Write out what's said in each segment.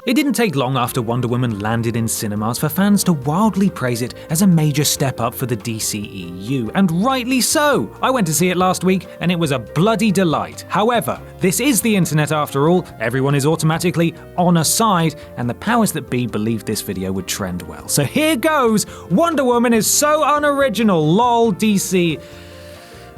It didn't take long after Wonder Woman landed in cinemas for fans to wildly praise it as a major step up for the DCEU, and rightly so! I went to see it last week, and it was a bloody delight. However, this is the internet after all, everyone is automatically on a side, and the powers that be believed this video would trend well. So here goes! Wonder Woman is so unoriginal, lol, DC,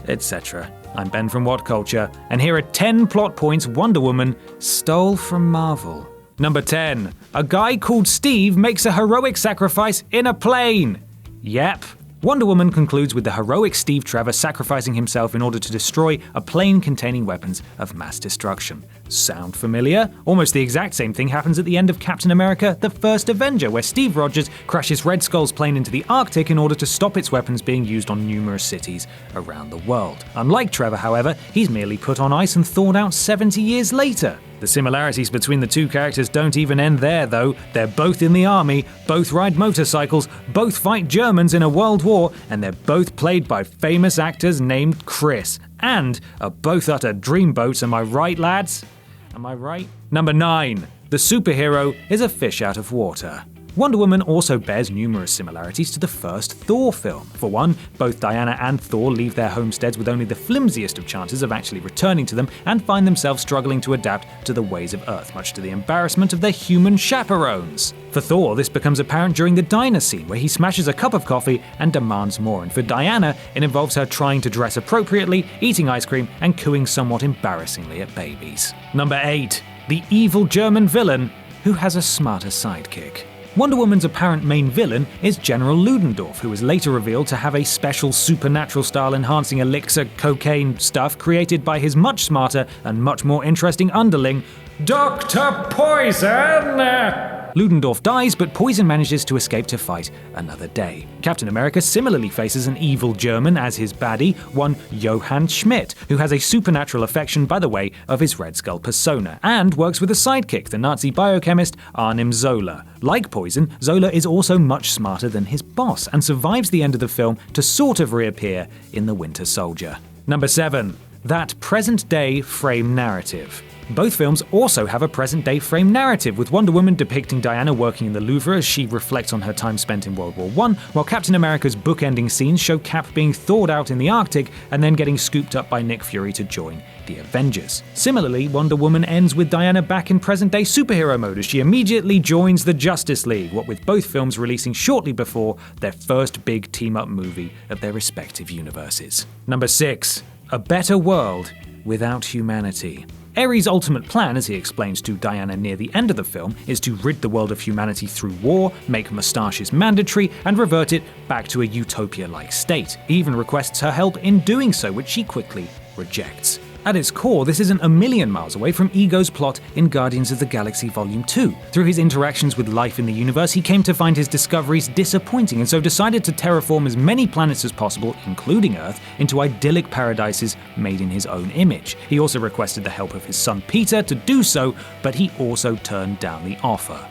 etc. I'm Ben from Whatculture, and here are 10 plot points Wonder Woman stole from Marvel. Number 10. A guy called Steve makes a heroic sacrifice in a plane. Yep. Wonder Woman concludes with the heroic Steve Trevor sacrificing himself in order to destroy a plane containing weapons of mass destruction. Sound familiar? Almost the exact same thing happens at the end of Captain America: The First Avenger, where Steve Rogers crashes Red Skull's plane into the Arctic in order to stop its weapons being used on numerous cities around the world. Unlike Trevor, however, he's merely put on ice and thawed out 70 years later. The similarities between the two characters don't even end there, though. They're both in the army, both ride motorcycles, both fight Germans in a world war, and they're both played by famous actors named Chris, and are both utter dreamboats, am I right, lads? Am I right? Number 9. The superhero is a fish out of water. Wonder Woman also bears numerous similarities to the first Thor film. For one, both Diana and Thor leave their homesteads with only the flimsiest of chances of actually returning to them and find themselves struggling to adapt to the ways of Earth, much to the embarrassment of their human chaperones. For Thor, this becomes apparent during the diner scene, where he smashes a cup of coffee and demands more, and for Diana, it involves her trying to dress appropriately, eating ice cream, and cooing somewhat embarrassingly at babies. Number 8. The evil German villain who has a smarter sidekick. Wonder Woman's apparent main villain is General Ludendorff, who was later revealed to have a special supernatural-style enhancing elixir cocaine stuff created by his much smarter and much more interesting underling, Dr. Poison! Ludendorff dies, but Poison manages to escape to fight another day. Captain America similarly faces an evil German as his baddie, one Johann Schmidt, who has a supernatural affection by the way of his Red Skull persona, and works with a sidekick, the Nazi biochemist Arnim Zola. Like Poison, Zola is also much smarter than his boss, and survives the end of the film to sort of reappear in The Winter Soldier. Number 7. That present-day frame narrative. Both films also have a present-day frame narrative, with Wonder Woman depicting Diana working in the Louvre as she reflects on her time spent in World War I, while Captain America's book-ending scenes show Cap being thawed out in the Arctic and then getting scooped up by Nick Fury to join the Avengers. Similarly, Wonder Woman ends with Diana back in present-day superhero mode as she immediately joins the Justice League, what with both films releasing shortly before their first big team-up movie of their respective universes. Number 6. A better world without humanity. Ares' ultimate plan, as he explains to Diana near the end of the film, is to rid the world of humanity through war, make mustaches mandatory, and revert it back to a utopia-like state. He even requests her help in doing so, which she quickly rejects. At its core, this isn't a million miles away from Ego's plot in Guardians of the Galaxy Volume 2. Through his interactions with life in the universe, he came to find his discoveries disappointing, and so decided to terraform as many planets as possible, including Earth, into idyllic paradises made in his own image. He also requested the help of his son Peter to do so, but he also turned down the offer.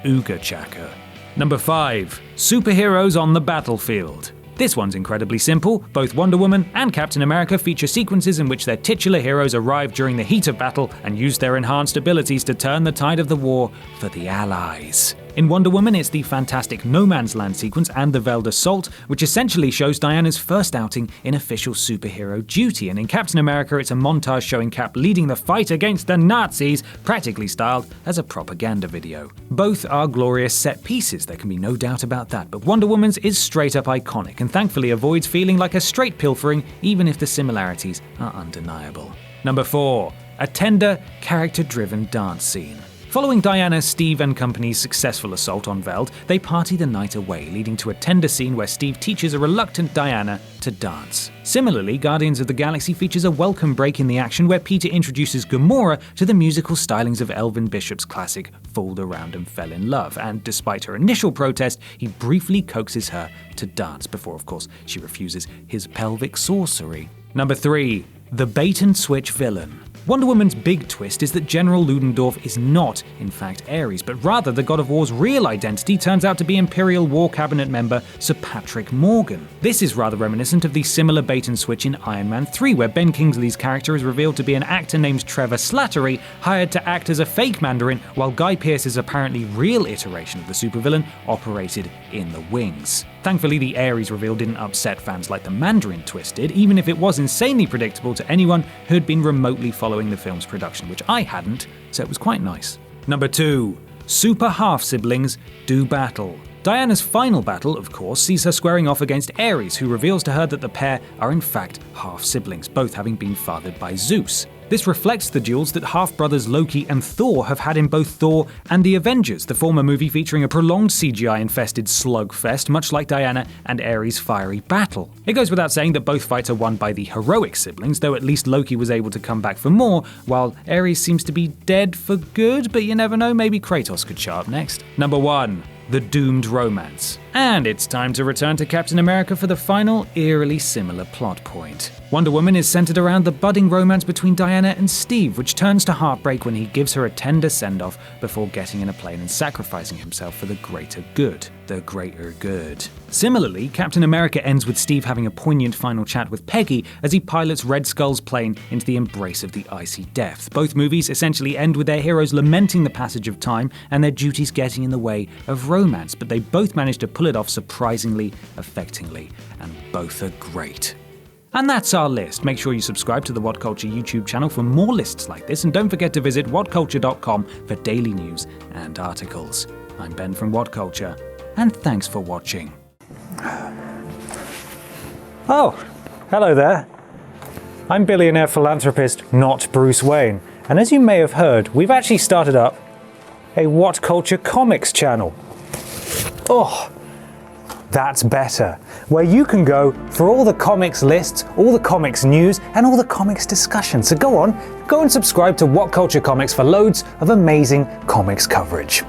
Ooga chaka. Number 5. Superheroes on the battlefield. This one's incredibly simple. Both Wonder Woman and Captain America feature sequences in which their titular heroes arrive during the heat of battle and use their enhanced abilities to turn the tide of the war for the Allies. In Wonder Woman, it's the fantastic No Man's Land sequence and the Veld Assault, which essentially shows Diana's first outing in official superhero duty, and in Captain America, it's a montage showing Cap leading the fight against the Nazis, practically styled as a propaganda video. Both are glorious set pieces, there can be no doubt about that, but Wonder Woman's is straight up iconic, and thankfully avoids feeling like a straight pilfering, even if the similarities are undeniable. Number 4. A tender, character-driven dance scene. Following Diana, Steve and company's successful assault on Veld, they party the night away, leading to a tender scene where Steve teaches a reluctant Diana to dance. Similarly, Guardians of the Galaxy features a welcome break in the action where Peter introduces Gamora to the musical stylings of Elvin Bishop's classic Fooled Around and Fell in Love, and despite her initial protest, he briefly coaxes her to dance before, of course, she refuses his pelvic sorcery. Number 3. The bait-and-switch villain. Wonder Woman's big twist is that General Ludendorff is not, in fact, Ares, but rather the God of War's real identity turns out to be Imperial War Cabinet member Sir Patrick Morgan. This is rather reminiscent of the similar bait and switch in Iron Man 3, where Ben Kingsley's character is revealed to be an actor named Trevor Slattery, hired to act as a fake Mandarin, while Guy Pearce's apparently real iteration of the supervillain operated in the wings. Thankfully, the Ares reveal didn't upset fans like the Mandarin twist did, even if it was insanely predictable to anyone who had been remotely following the film's production, which I hadn't, so it was quite nice. Number 2. Super half-siblings do battle. Diana's final battle, of course, sees her squaring off against Ares, who reveals to her that the pair are in fact half-siblings, both having been fathered by Zeus. This reflects the duels that half-brothers Loki and Thor have had in both Thor and the Avengers, the former movie featuring a prolonged CGI-infested slugfest, much like Diana and Ares' fiery battle. It goes without saying that both fights are won by the heroic siblings, though at least Loki was able to come back for more, while Ares seems to be dead for good, but you never know, maybe Kratos could show up next. Number 1. The doomed romance. And it's time to return to Captain America for the final, eerily similar plot point. Wonder Woman is centered around the budding romance between Diana and Steve, which turns to heartbreak when he gives her a tender send-off before getting in a plane and sacrificing himself for the greater good. The greater good. Similarly, Captain America ends with Steve having a poignant final chat with Peggy as he pilots Red Skull's plane into the embrace of the icy depths. Both movies essentially end with their heroes lamenting the passage of time and their duties getting in the way of romance, but they both manage to pull it off surprisingly effectively, and both are great. And that's our list. Make sure you subscribe to the Whatculture YouTube channel for more lists like this, and don't forget to visit whatculture.com for daily news and articles. I'm Ben from Whatculture, and thanks for watching. Oh, hello there. I'm billionaire philanthropist, not Bruce Wayne, and as you may have heard, we've actually started up a Whatculture comics channel. Oh, that's better. Where you can go for all the comics lists, all the comics news, and all the comics discussion. So go and subscribe to Whatculture Comics for loads of amazing comics coverage.